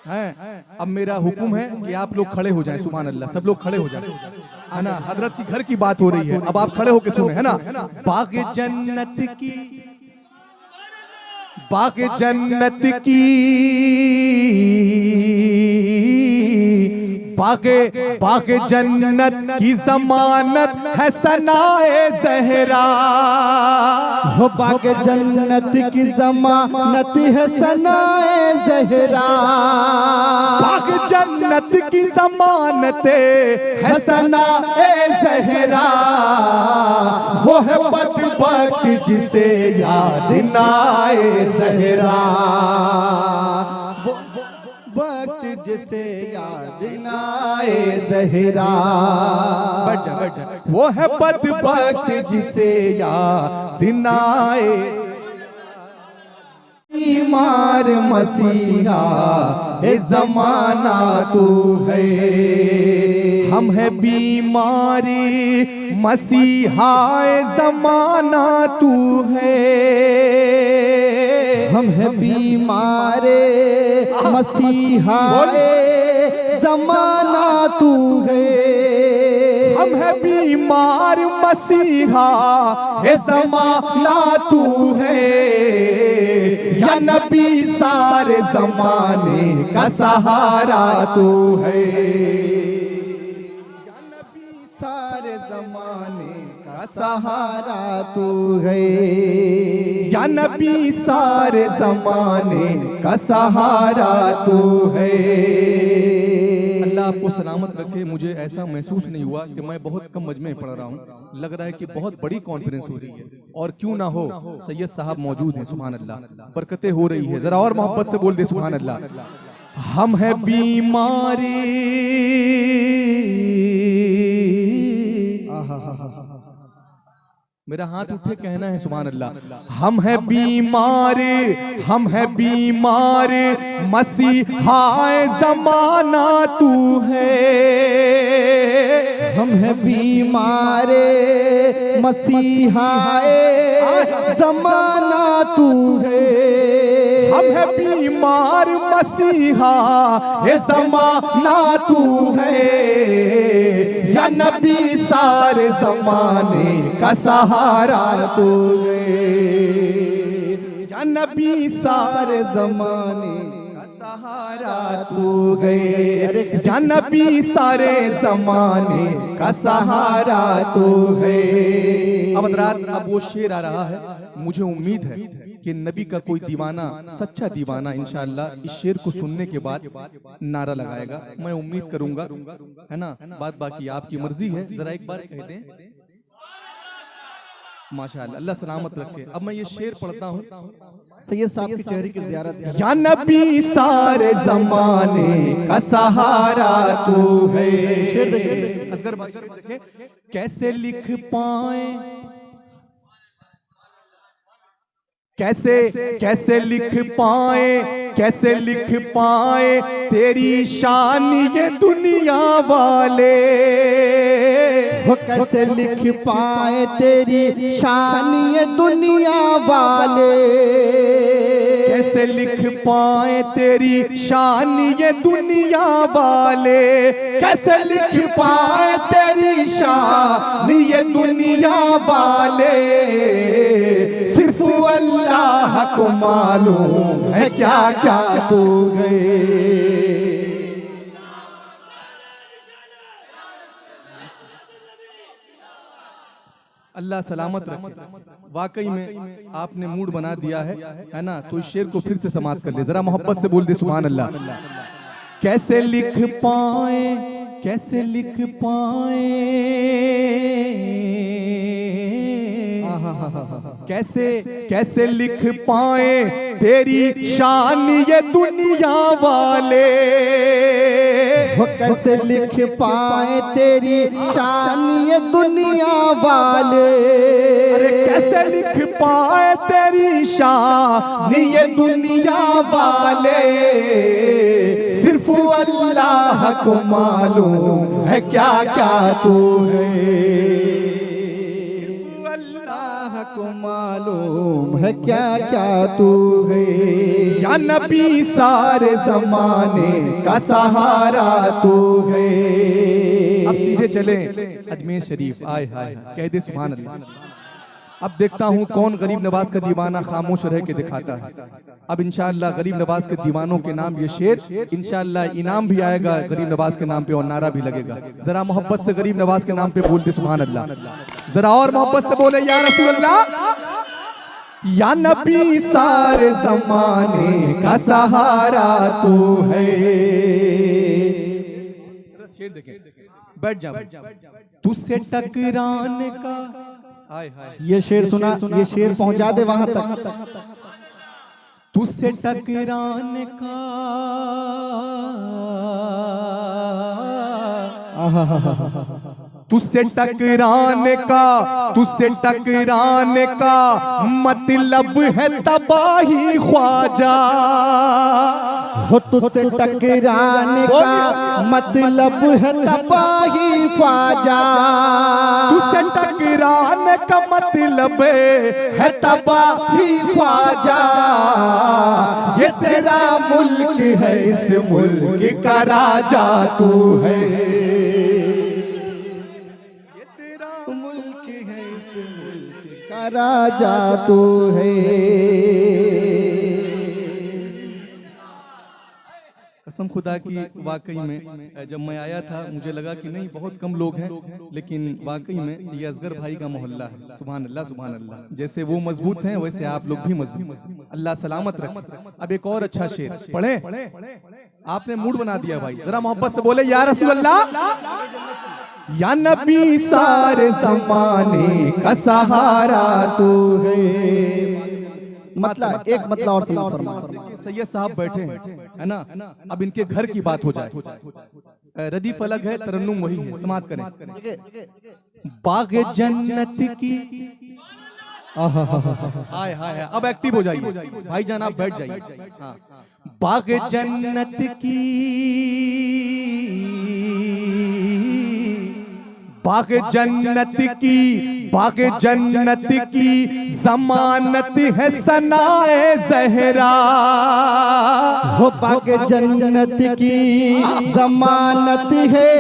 हैं। अब मेरा हुक्म है कि आप लोग खड़े हो जाएं, सुभान अल्लाह, सब लोग खड़े हो जाएं, है ना। हजरत की घर की बात हो रही है, अब आप खड़े होके सुने, है ना। बाग जन्नत की, बाग जन्नत की, बाग जन्नत की जमानत है सनाए ज़हरा। हो बाग जन्नत की जमानत है सनाए ज़हरा। बाग जन्नत की जमानत है सनाए ज़हरा। वो है बदबख्त जिसे याद ना आए ज़हरा। वक्त जिसे याद ना आए ज़हरा। बैठ जा, बैठ जा। वो है बदबख्त जिसे याद ना आए। बीमार मसीहा ए ज़माना तू है। हम है बीमारी मसीहा ए ज़माना तू है। हम है बीमारे मसीहा ज़माना तू है। हम है बीमार मसीहा ए ज़माना तू है। या नबी सारे ज़माने का सहारा तू है। सारे ज़माने का सहारा तू है। या नबी सारे ज़माने का सहारा तू है। अल्लाह आपको सलामत रखे। मुझे ऐसा महसूस नहीं हुआ कि मैं बहुत कम मजमे में पढ़ रहा हूँ, लग रहा है कि बहुत बड़ी कॉन्फ्रेंस हो रही है। और क्यों ना हो, सैयद साहब मौजूद हैं, सुभान अल्लाह, बरकतें हो रही है। जरा और मोहब्बत से बोल दे सुभान अल्लाह। हम है बीमारी, मेरा हाथ उठे कहना है सुभान अल्लाह। हम है बीमार, हम है बीमार मसीहा ज़माना तू है। हम है बीमारे मसीहा ज़माना तू है। हम है बीमार मसीहा ये ज़माना तू है। या नबी सारे ज़माने का सहारा तू है। या नबी सारे ज़माने का सहारा तू है। या नबी सारे ज़माने का सहारा तू है। अब हज़रात, अब वो शेर आ रहा है। मुझे उम्मीद है कि नबी का कोई दीवाना, सच्चा दीवाना इंशाअल्लाह इस शेर को सुनने के बाद नारा लगाएगा। मैं उम्मीद करूंगा, है ना। बात बाकी आपकी मर्जी है। जरा एक बार कह दें माशाअल्लाह, अल्लाह सलामत रखे। अब मैं ये शेर पढ़ता हूँ। सैयद साहब के चेहरे की ज़ियारत। या नबी सारे ज़माने का सहारा तू है। शेर देखिए, असगर देखिए, कैसे लिख पाए, कैसे कैसे लिख पाए, कैसे लिख पाए तेरी शान ये दुनिया वाले। वो कैसे लिख पाए तेरी शान ये दुनिया वाले। कैसे लिख पाए तेरी शान ये दुनिया वाले। कैसे लिख पाए तेरी शान ये दुनिया वाले। सिर्फ अल्लाह को मालूम है क्या क्या तू गए। अल्लाह सलामत रखे। वाकई में आपने मूड बना दिया है ना। तो इस शेर को फिर से समाप्त कर ले, जरा मोहब्बत से बोल दे सुभान अल्लाह। कैसे लिख पाए, कैसे लिख पाए, कैसे कैसे लिख पाए तेरी शान ये दुनिया वाले। वो कैसे लिख पाए तेरी शान ये दुनिया वाले। अरे कैसे लिख पाए तेरी शान ये दुनिया वाले। सिर्फ अल्लाह को मालूम है क्या क्या तू है। को मालूम है क्या क्या तू है। या नबी सारे जमाने का सहारा तू है। अब सीधे चले अजमेर शरीफ। आय हाय कह दे सुभान अल्लाह। अब देखता हूँ कौन गरीब नवाज का दीवाना खामोश रह के दिखाता है। अब इंशाअल्लाह गरीब नवाज के दीवानों के नाम ये शेर, इंशाअल्लाह इनाम भी आएगा गरीब नवाज के नाम पे और नारा भी लगेगा। जरा मोहब्बत से गरीब नवाज के नाम पे बोल दे सुभान अल्लाह। जरा और मोहब्बत से बोले या रसूल अल्लाह। या नबी सारे जमाने का सहारा तू है। शेर देखें, बैठ जा। तुझसे टकराने का, ये शेर सुना, ये शेर पहुंचा दे वहां तक। तुझसे टकराने का तुझसे टकराने का, तुझसे टकराने का मतलब है तबाही ख्वाजा। हो तुझसे टकराने का मतलब है तबाही ख्वाजा। तुझसे टकराने का मतलब है तबाही ख्वाजा। ये तेरा मुल्क है, इस मुल्क का राजा तू है। राजा तू है। कसम खुदा की वाकई में जब मैं आया था मुझे लगा कि नहीं बहुत कम लोग हैं, लेकिन वाकई में ये असगर भाई का मोहल्ला है। सुभान अल्लाह सुभान अल्लाह। जैसे वो मजबूत हैं वैसे आप लोग भी मजबूत। अल्लाह सलामत रखे। अब एक और अच्छा शेर पढ़े। आपने मूड बना दिया भाई। जरा मोहब्बत से बोले या रसूल अल्लाह। या नबी सारे जमाने का सहारा तू है। मतलब एक मतलब और समाप्त फरमा। सैयद साहब बैठे हैं है ना, अब इनके घर की बात हो जाए। रदीफ अलग है, तरन्नुम वही है। समाप्त करें। बाग़े जन्नत की, हाय हाय। अब एक्टिव हो जाइए भाईजान, आप बैठ जाइए। हाँ। बाग़े जन्नत की, बाग़े जन्नत की, बाग़े जन्नत की ज़मानत है सनाए ज़हरा। हो बाग़े जन्नत की ज़मानत है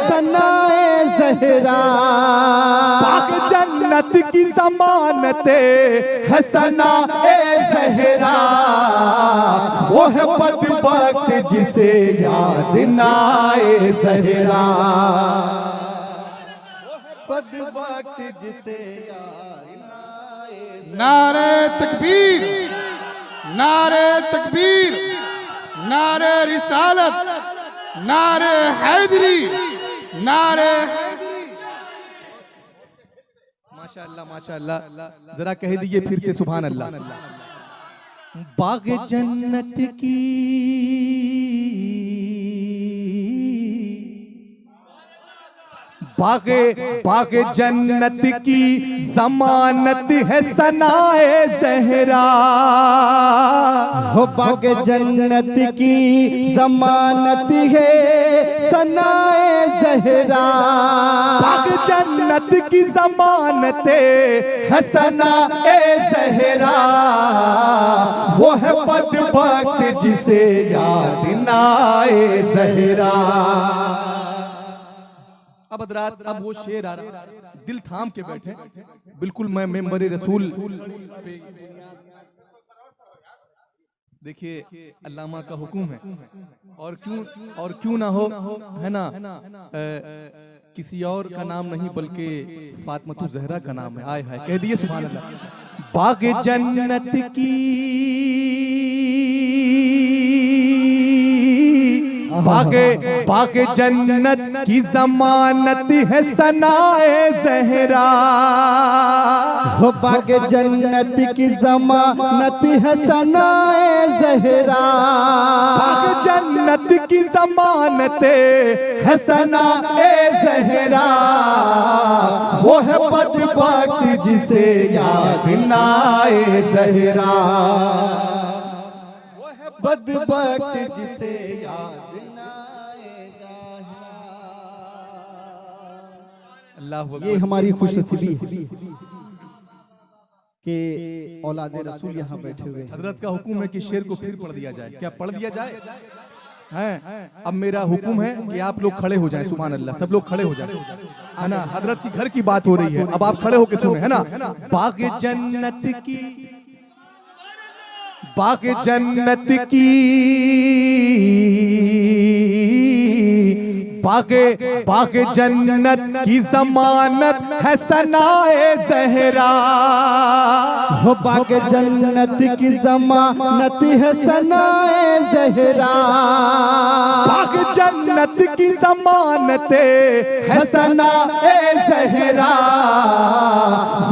सनाए ज़हरा। बाग़े जन्नत की ज़मानत है सनाए ज़हरा। वो है बदबख्त जिसे याद ना आए ज़हरा। बदबख्त जिसे नारे तकबीर, नारे तकबीर, नारे रिसालत, नारे हैदरी, नारे माशाअल्लाह माशाअल्लाह। जरा कह दीजिए फिर से सुभान अल्लाह। बाग़े जन्नत की, बाग़े जन्नत की ज़मानत है सनाए ज़हरा। हो बाग़े जन्नत की ज़मानत है सनाए ज़हरा। बाग़े जन्नत की ज़मानत है सनाए ज़हरा। वो है बदबख्त जिसे याद ना आए ज़हरा। अब हज़रात, अब वो शेर आ रहा, दिल थाम के बैठे। बिल्कुल मैं मेंबर रसूल। देखिए अल्लामा का हुक्म है, और क्यों ना हो है ना, किसी और का नाम नहीं बल्कि फातिमा ज़हरा का नाम है। आय हाय कह दिए सुभान अल्लाह। बाग़े जन्नत की, बाग़े जन्नत की ज़मानत है सनाए ज़हरा। हो बाग़े जन्नत की ज़मानत है सनाए ज़हरा। बाग़े जन्नत की ज़मानत है सनाए ज़हरा। वो है बदबख्त जिसे याद ना आए ज़हरा। बदबख्त जिसे याद ना आए ज़हरा। अल्लाह ये हमारी खुशनसीबी है। कि औलाद रसूल यहाँ बैठे हुए हैं। हजरत का हुक्म है कि शेर को फिर पढ़ दिया जाए। क्या पढ़ दिया जाए? हैं? अब मेरा हुक्म है कि आप लोग खड़े हो जाएं। सुभान अल्लाह, सब लोग खड़े हो जाएं, है ना। हजरत की घर की बात हो रही है, अब आप खड़े होके सुने, है ना। बाग जन्नत की, बाग जन्नत की, बाग जन्नत की जमानत है सनाए ज़हरा। हो बाग जन्नत की जमानत है सनाए ज़हरा। बाग जन्नत की जमानत है सनाए ज़हरा।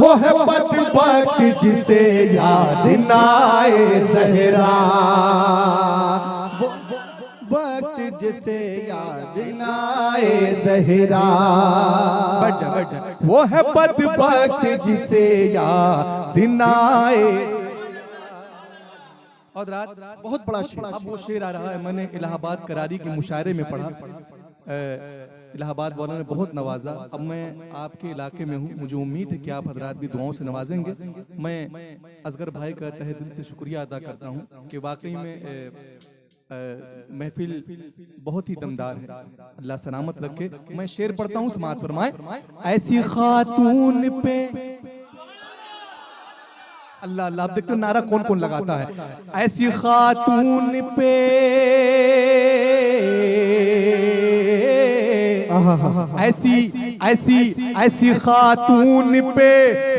वो है बदबख्त जिसे याद ना आए ज़हरा। वक्त जिसे याद ना आए ज़हरा। बैठ जा, बैठ जा। वो है बदबख्त जिसे याद ना आए। और रात बहुत बड़ा शेर। अब वो शेर आ रहा है, मैंने इलाहाबाद करारी के मुशायरे में पढ़ा। इलाहाबाद वालों ने बहुत नवाजा। अब मैं आपके इलाके में हूँ, मुझे उम्मीद है कि आप हजरात भी दुआओं से नवाजेंगे। मैं असगर भाई का तहे दिल से शुक्रिया अदा करता हूँ कि वाकई में महफिल बहुत ही दमदार है। अल्लाह सलामत रखे। मैं शेर पढ़ता हूँ, समाअत फरमाए। ऐसी खातून पे, अल्लाह अल्लाह, आप देखते हो नारा कौन कौन लगाता है। ऐसी खातून पे ऐसी खातून पे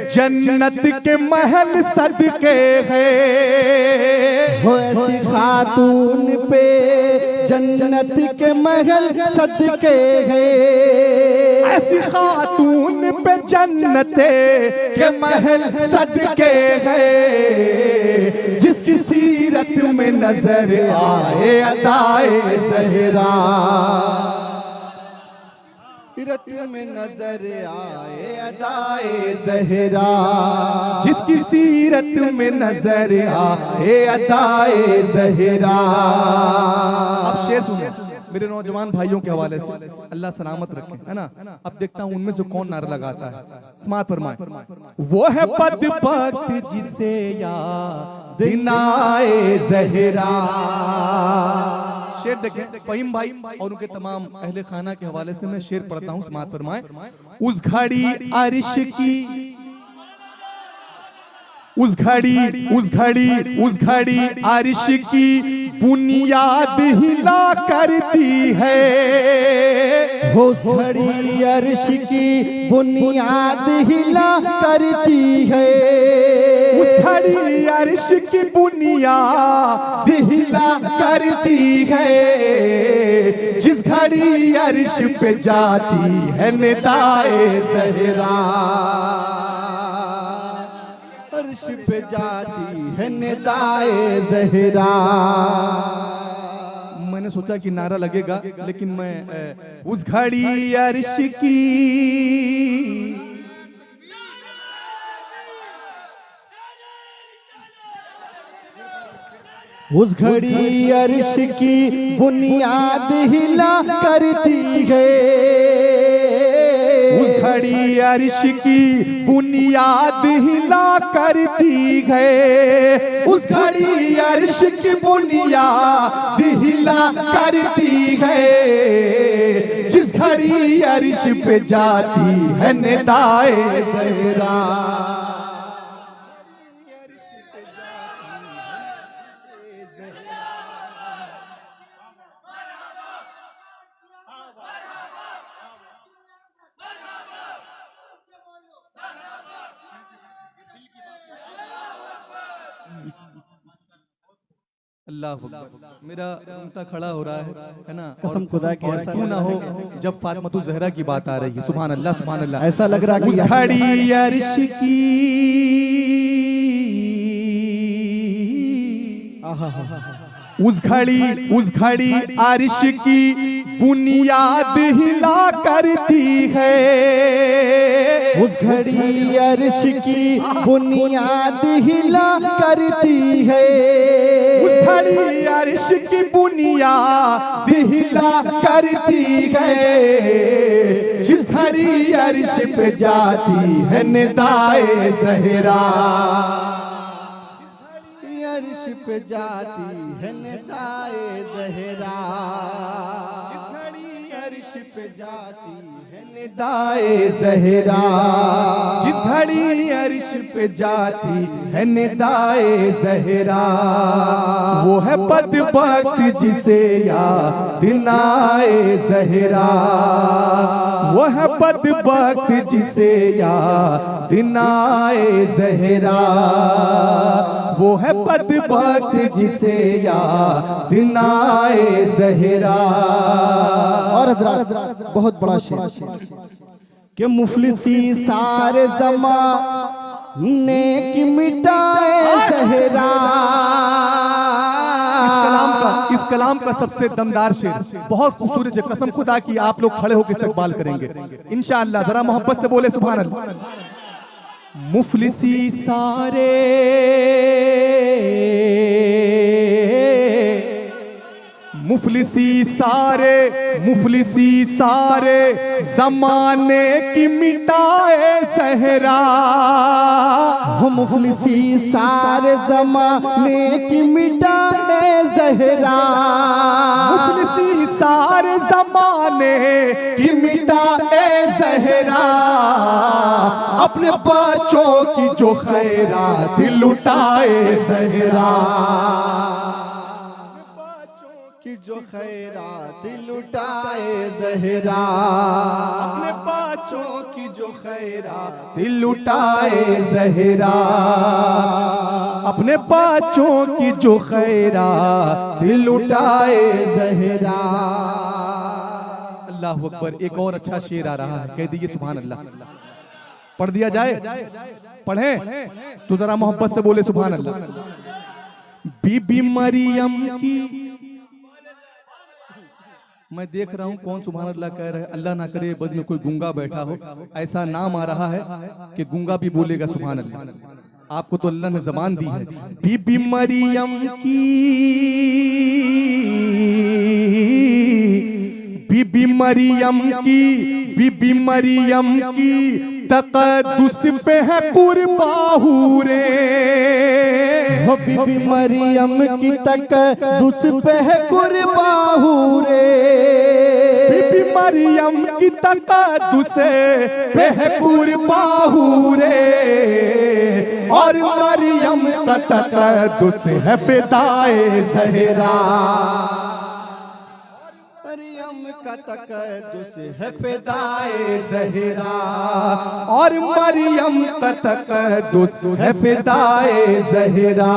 जन्नत के महल सदके हैं। हो ऐसी खातून पे जन्नत के महल सदके हैं। ऐसी खातून पे जन्नत के महल सदके हैं। जिसकी सीरत में नजर आए अदाए ज़हरा। सीरत में नजर आए अदाए ज़हरा। जिसकी सीरत में नजर आए अदाए ज़हरा। अब शेर सुने मेरे नौजवान भाइयों के हवाले से, अल्लाह सलामत रखे, है ना। अब देखता हूँ उनमें से कौन नारा लगाता है। समाअत फरमाए। वो है बदबख्त जिसे याद ना आए ज़हरा। शेर देखें फहीम भाई और उनके तमाम अहले खाना के हवाले से मैं शेर पढ़ता हूँ। समाअत फरमाए। उस घड़ी अर्श की, उस घड़ी अर्श की बुनियाद हिला करती है। उस घड़ी अर्श की बुनियाद हिला करती है। उस घड़ी अर्श की बुनियाद हिला करती है। जिस घड़ी अर्श पे जाती है निदाए ज़हरा। अर्श पे जाती है निदाए ज़हरा। मैंने सोचा कि नारा लगेगा, लेकिन मैं उस घड़ी अर्श की, उस घड़ी अर्श की बुनियाद हिला करती है। उस घड़ी अर्श की बुनियाद हिला करती है। उस घड़ी अर्श की बुनियाद हिला करती है। जिस घड़ी अर्श पे जाती है निदाए ज़हरा। अल्लाह मेरा उनका खड़ा हो रहा है ना। कसम खुदा की और क्यों ना हो जब फातिमा ज़हरा की बात आ रही है। सुभान अल्लाह, सुभान अल्लाह। ऐसा लग रहा है उस घड़ी अर्श की, उस घड़ी अर्श की बुनियाद हिला करती है। उस घड़ी अर्श की बुनियाद हिला करती है। उस घड़ी अर्श की बुनियाद हिला करती है, जिस घड़ी अर्श पे जाती है निदाए ज़हरा, अर्श पे जाती है निदाए ज़हरा, अर्श पे जाती है निदाए ज़हरा, जिस घड़ी अर्श पे जाती है निदाए ज़हरा, वो है बदबख्त जिसे याद न आए ज़हरा, वो है बदबख्त जिसे याद न आए ज़हरा, वो है बदबख्त जिसे याद न आए ज़हरा। और हज़रात बहुत बड़ा शेर कि मुफलिसी सारे ज़माने की मिटाए ज़हरा। इस कलाम का सबसे दमदार शेर बहुत खूबसूरत है। कसम खुदा की आप लोग खड़े होकर इस्तकबाल करेंगे इंशाअल्लाह। जरा मोहब्बत से बोले सुभान अल्लाह। मुफलिसी सारे मुफलिसी सारे ज़माने की मिटाए ज़हरा, मुफलिसी सारे ज़माने की मिटाए ज़हरा, मुफलिसी सारे ज़माने की मिटाए ज़हरा, अपने बच्चों की जो खैरात लुटाए ज़हरा, कि जो खैरात लुटाए ज़हरा, अपने बच्चों की जो खैरात लुटाए ज़हरा, अपने बच्चों की जो खैरात लुटाए ज़हरा। अल्लाह अकबर। एक और अच्छा शेर आ रहा है, कह दीजिए सुभान अल्लाह। पढ़ दिया जाए? पढ़ें तो जरा मोहब्बत से बोले सुभान अल्लाह। बीबी मरियम की, मैं देख रहा हूं कौन सुभान अल्लाह कह रहा है। अल्लाह ना करे बस में कोई गूंगा बैठा हो, ऐसा नाम आ रहा है कि गूंगा भी बोलेगा सुभान अल्लाह। आपको तो अल्लाह ने जबान दी है। बीबी मरियम की, बीबी मरियम की, बीबी मरियम की तक़द्दुस पे है कुर्बान रे, बीबी मरियम की तक़द्दुस पे है कुर्बान रे, बीबी मरियम की तक़द्दुस पे है कुर्बान रे, और मरियम का तक़द्दुस है बिदाए ज़हरा, मरियम का तक़द्दुस है फिदाए ज़हरा, और मरियम का तक़द्दुस है फिदाए ज़हरा,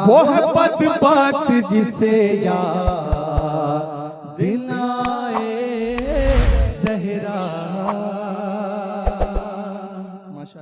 वो है बदबख्त जिसे याद न आए ज़हरा।